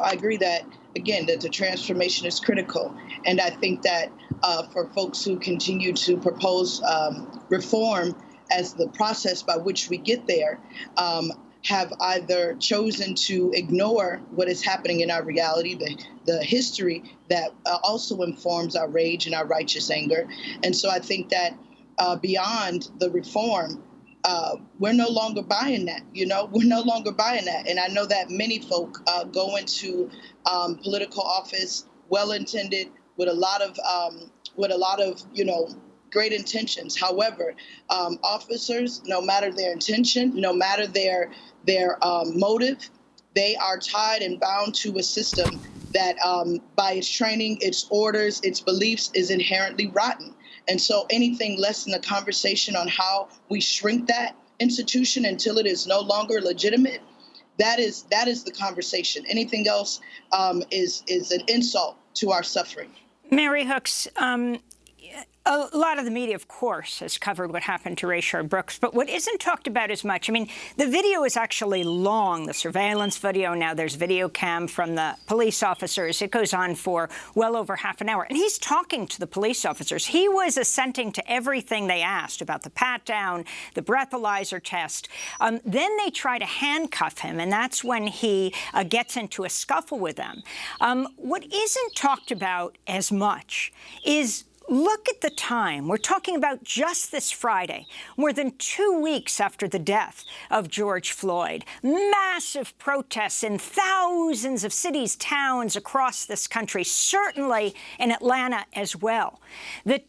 I agree that, again, that the transformation is critical. And I think that for folks who continue to propose reform as the process by which we get there, have either chosen to ignore what is happening in our reality, the history that also informs our rage and our righteous anger. And so I think that beyond the reform, we're no longer buying that. We're no longer buying that. And I know that many folk go into political office well-intended with a lot of great intentions. However, officers, no matter their intention, no matter their motive, they are tied and bound to a system that by its training, its orders, its beliefs is inherently rotten. And so anything less than a conversation on how we shrink that institution until it is no longer legitimate, that is the conversation. Anything else is an insult to our suffering. Mary Hooks, a lot of the media, of course, has covered what happened to Rayshard Brooks, but what isn't talked about as much, I mean, the video is actually long, the surveillance video. Now there's video cam from the police officers. It goes on for well over half an hour. And he's talking to the police officers. He was assenting to everything they asked about the pat-down, the breathalyzer test. Then they try to handcuff him, and that's when he gets into a scuffle with them. What isn't talked about as much is look at the time. We're talking about just this Friday, more than 2 weeks after the death of George Floyd. Massive protests in thousands of cities, towns across this country, certainly in Atlanta as well. The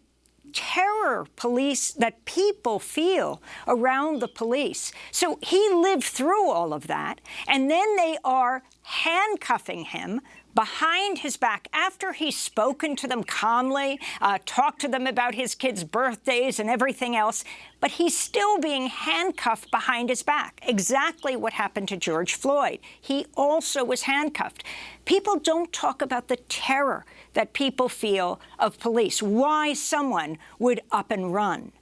terror police that people feel around the police. So he lived through all of that, and then they are handcuffing him behind his back after he's spoken to them calmly, talked to them about his kids' birthdays and everything else, but he's still being handcuffed behind his back. Exactly what happened to George Floyd. He also was handcuffed. People don't talk about the terror that people feel of police, why someone would up and run.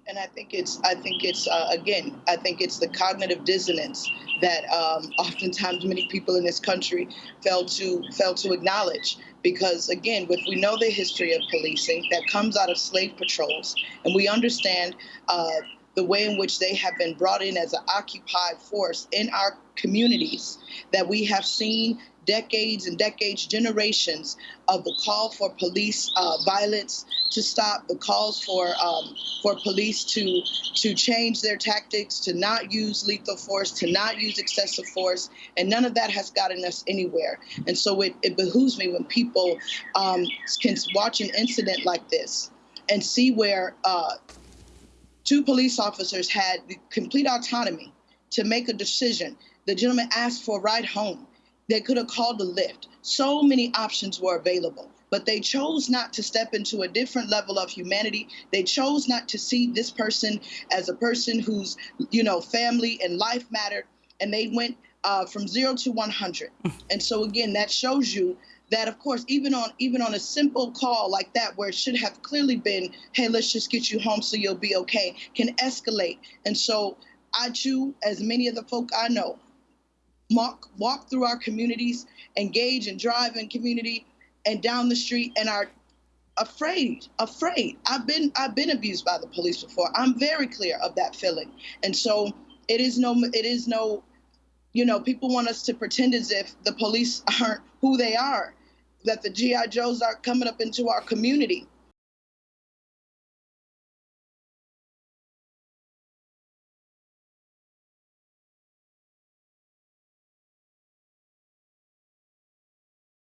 And I think it's the cognitive dissonance that oftentimes many people in this country fail to acknowledge. Because again, if we know the history of policing that comes out of slave patrols, and we understand the way in which they have been brought in as an occupied force in our communities, that we have seen decades and decades, generations of the call for police violence to stop, the calls for police to change their tactics, to not use lethal force, to not use excessive force, and none of that has gotten us anywhere. And so it behooves me when people can watch an incident like this and see where 2 police officers had the complete autonomy to make a decision. The gentleman asked for a ride home. They could have called a Lyft. So many options were available, but they chose not to step into a different level of humanity. They chose not to see this person as a person whose, family and life mattered, and they went from 0 to 100. And so again, that shows you that, of course, even on a simple call like that, where it should have clearly been, hey, let's just get you home so you'll be okay, can escalate. And so I too, as many of the folk I know, walk through our communities, engage and drive in community and down the street, and are afraid. I've been abused by the police before. I'm very clear of that feeling. And so it is no, people want us to pretend as if the police aren't who they are, that the GI Joes aren't coming up into our community.